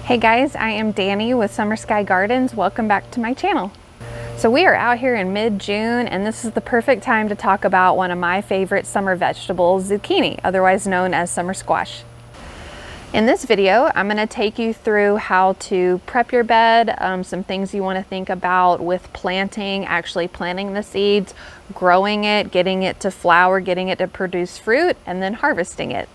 Hey guys, I am Dani with Skye Gardens. Welcome back to my channel. So we are out here in mid-June and this is the perfect time to talk about one of my favorite summer vegetables, zucchini, otherwise known as summer squash. In this video, I'm going to take you through how to prep your bed, some things you want to think about with planting, actually planting the seeds, growing it, getting it to flower, getting it to produce fruit, and then harvesting it.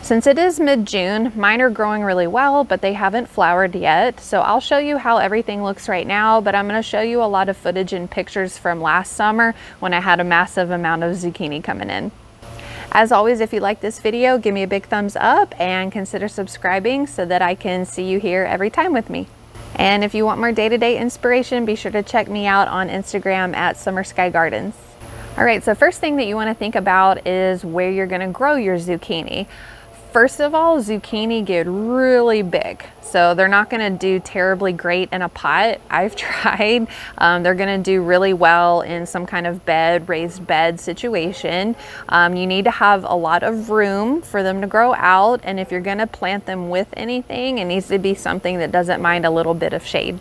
Since it is mid-June, mine are growing really well, but they haven't flowered yet. So I'll show you how everything looks right now, but I'm going to show you a lot of footage and pictures from last summer when I had a massive amount of zucchini coming in. As always, if you like this video, give me a big thumbs up and consider subscribing so that I can see you here every time with me. And if you want more day-to-day inspiration, be sure to check me out on Instagram at Skye Gardens. All right, so first thing that you want to think about is where you're going to grow your zucchini. First of all, zucchini get really big, so they're not going to do terribly great in a pot. I've tried. They're going to do really well in some kind of raised bed situation. You need to have a lot of room for them to grow out, and if you're going to plant them with anything, it needs to be something that doesn't mind a little bit of shade.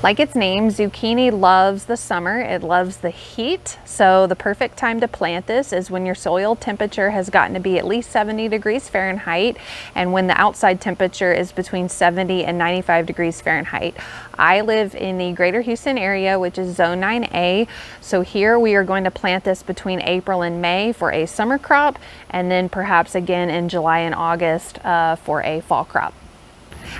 Like its name, zucchini loves the summer. It loves the heat. So the perfect time to plant this is when your soil temperature has gotten to be at least 70 degrees Fahrenheit and when the outside temperature is between 70 and 95 degrees Fahrenheit. I live in the greater Houston area, which is zone 9A. So here we are going to plant this between April and May for a summer crop, and then perhaps again in July and August for a fall crop.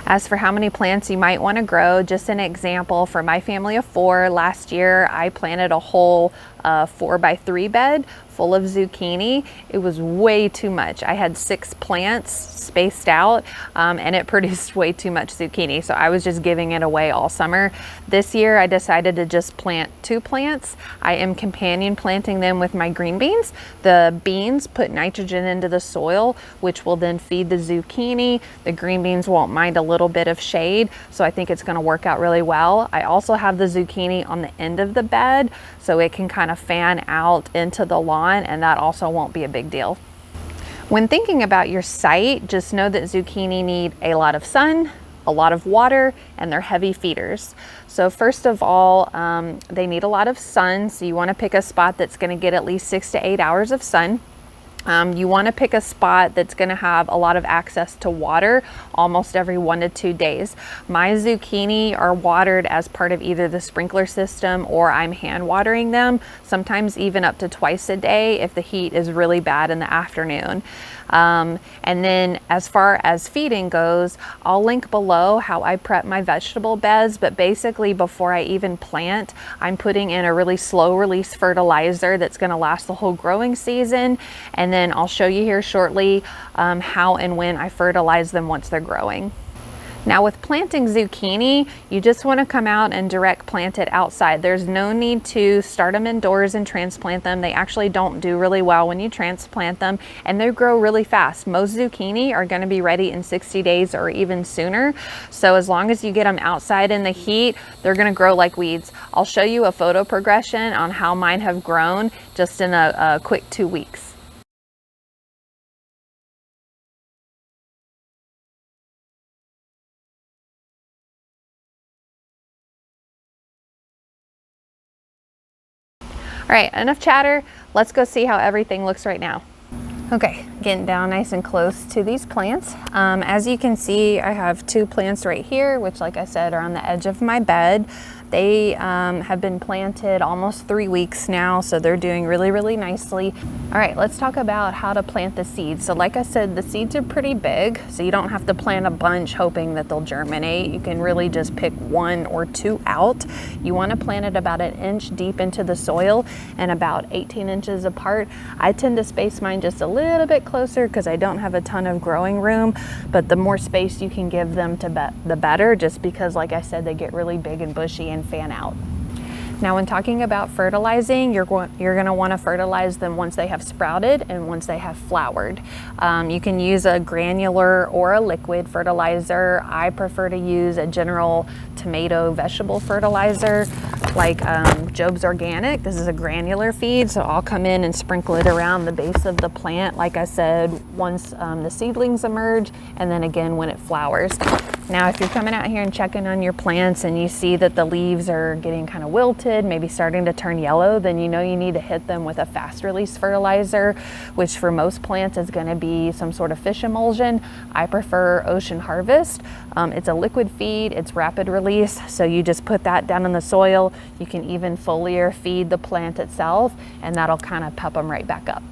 As for how many plants you might want to grow, just an example, for my family of 4, last year I planted a whole 4x3 bed full of zucchini. It was way too much. I had 6 plants spaced out and it produced way too much zucchini, so I was just giving it away all summer. This year I decided to just plant 2 plants. I am companion planting them with my green beans. The beans put nitrogen into the soil, which will then feed the zucchini. The green beans won't mind a little bit of shade, so I think it's going to work out really well. I also have the zucchini on the end of the bed, so it can kind of fan out into the lawn, and that also won't be a big deal. When thinking about your site, just know that zucchini need a lot of sun, a lot of water, and they're heavy feeders. So first of all, they need a lot of sun, so you want to pick a spot that's going to get at least 6 to 8 hours of sun. You want to pick a spot that's going to have a lot of access to water almost every 1 to 2 days. My zucchini are watered as part of either the sprinkler system or I'm hand watering them, sometimes even up to twice a day if the heat is really bad in the afternoon. And then as far as feeding goes, I'll link below how I prep my vegetable beds, but basically before I even plant, I'm putting in a really slow release fertilizer that's going to last the whole growing season, and then I'll show you here shortly how and when I fertilize them once they're growing. Now with planting zucchini, you just want to come out and direct plant it outside. There's no need to start them indoors and transplant them. They actually don't do really well when you transplant them, and they grow really fast. Most zucchini are going to be ready in 60 days or even sooner. So as long as you get them outside in the heat, they're going to grow like weeds. I'll show you a photo progression on how mine have grown just in a quick 2 weeks. All right, enough chatter. Let's go see how everything looks right now. Okay, getting down nice and close to these plants. As you can see, I have 2 plants right here, which like I said, are on the edge of my bed. They have been planted almost 3 weeks now, so they're doing really, really nicely. All right, let's talk about how to plant the seeds. So like I said, the seeds are pretty big, so you don't have to plant a bunch hoping that they'll germinate. You can really just pick 1 or 2 out. You want to plant it about 1 inch deep into the soil and about 18 inches apart. I tend to space mine just a little bit closer because I don't have a ton of growing room, but the more space you can give them, the better, just because like I said, they get really big and bushy and fan out. Now when talking about fertilizing, you're going to want to fertilize them once they have sprouted and once they have flowered. You can use a granular or a liquid fertilizer. I prefer to use a general tomato vegetable fertilizer like Job's Organic. This is a granular feed, so I'll come in and sprinkle it around the base of the plant, like I said, once the seedlings emerge, and then again when it flowers. Now, if you're coming out here and checking on your plants and you see that the leaves are getting kind of wilted, maybe starting to turn yellow, then you know you need to hit them with a fast release fertilizer, which for most plants is going to be some sort of fish emulsion. I prefer Ocean Harvest. It's a liquid feed, it's rapid release, so you just put that down in the soil. You can even foliar feed the plant itself, and that'll kind of pep them right back up.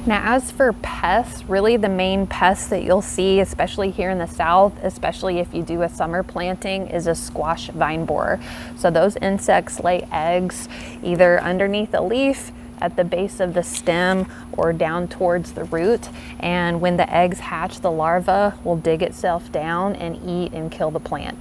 Now, as for pests, really the main pests that you'll see, especially here in the South, especially if you do a summer planting, is a squash vine borer. So those insects lay eggs either underneath a leaf, at the base of the stem, or down towards the root. And when the eggs hatch, the larva will dig itself down and eat and kill the plant.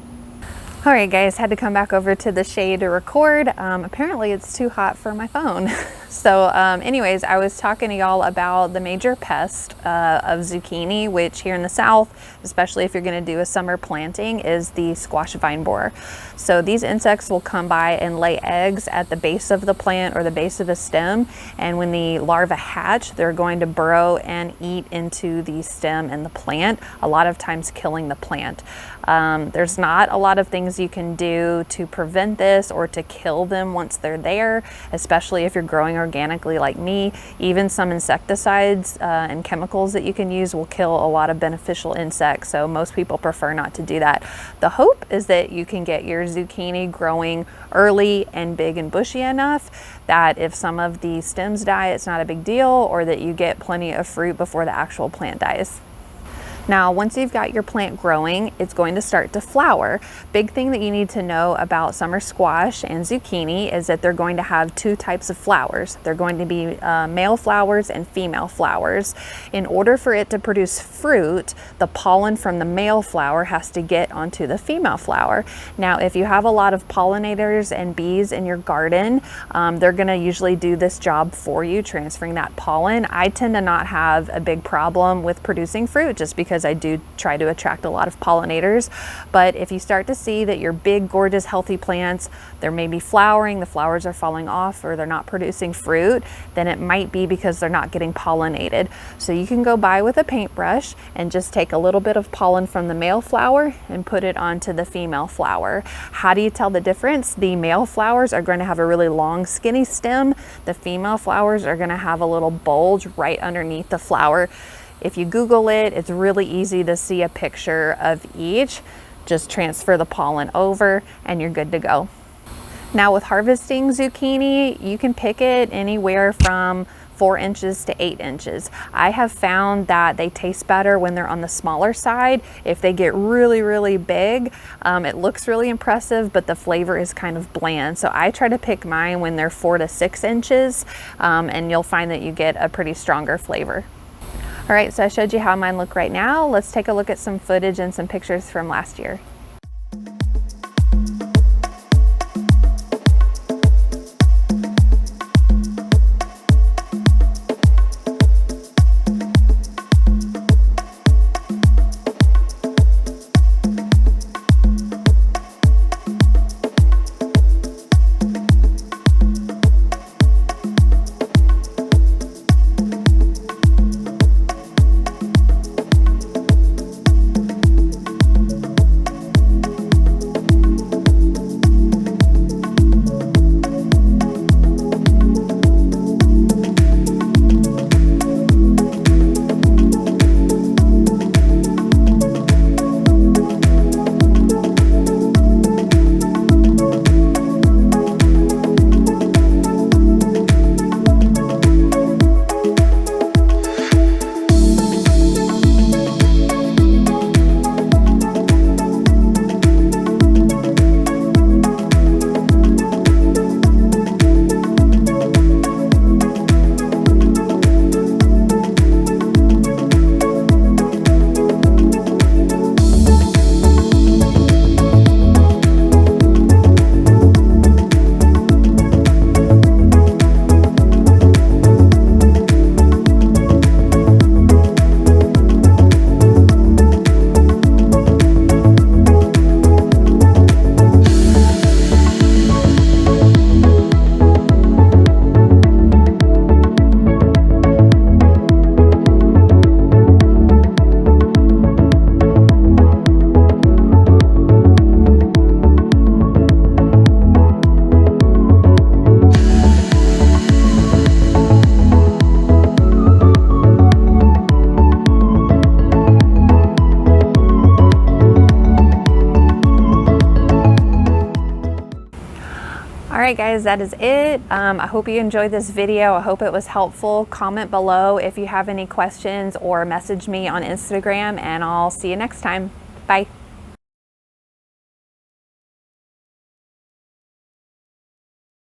All right, guys, had to come back over to the shade to record. Apparently it's too hot for my phone. So anyways, I was talking to y'all about the major pest of zucchini, which here in the South, especially if you're gonna do a summer planting, is the squash vine borer. So these insects will come by and lay eggs at the base of the plant or the base of the stem. And when the larvae hatch, they're going to burrow and eat into the stem and the plant, a lot of times killing the plant. There's not a lot of things you can do to prevent this or to kill them once they're there, especially if you're growing organically like me. Even some insecticides and chemicals that you can use will kill a lot of beneficial insects, so most people prefer not to do that. The hope is that you can get your zucchini growing early and big and bushy enough that if some of the stems die, it's not a big deal, or that you get plenty of fruit before the actual plant dies. Now, once you've got your plant growing, it's going to start to flower. Big thing that you need to know about summer squash and zucchini is that they're going to have two types of flowers. They're going to be male flowers and female flowers. In order for it to produce fruit, the pollen from the male flower has to get onto the female flower. Now, if you have a lot of pollinators and bees in your garden, they're gonna usually do this job for you, transferring that pollen. I tend to not have a big problem with producing fruit just because I do try to attract a lot of pollinators. But if you start to see that your big, gorgeous, healthy plants, they're maybe flowering, the flowers are falling off, or they're not producing fruit, then it might be because they're not getting pollinated. So you can go by with a paintbrush and just take a little bit of pollen from the male flower and put it onto the female flower. How do you tell the difference? The male flowers are going to have a really long, skinny stem. The female flowers are going to have a little bulge right underneath the flower. If you Google it, it's really easy to see a picture of each. Just transfer the pollen over and you're good to go. Now, with harvesting zucchini, you can pick it anywhere from 4 inches to 8 inches. I have found that they taste better when they're on the smaller side. If they get really, really big, it looks really impressive, but the flavor is kind of bland. So I try to pick mine when they're 4 to 6 inches, and you'll find that you get a pretty stronger flavor. All right, so I showed you how mine look right now. Let's take a look at some footage and some pictures from last year. right, guys, that is it. I hope you enjoyed this video. I hope it was helpful. Comment below if you have any questions or message me on Instagram, and I'll see you next time. Bye.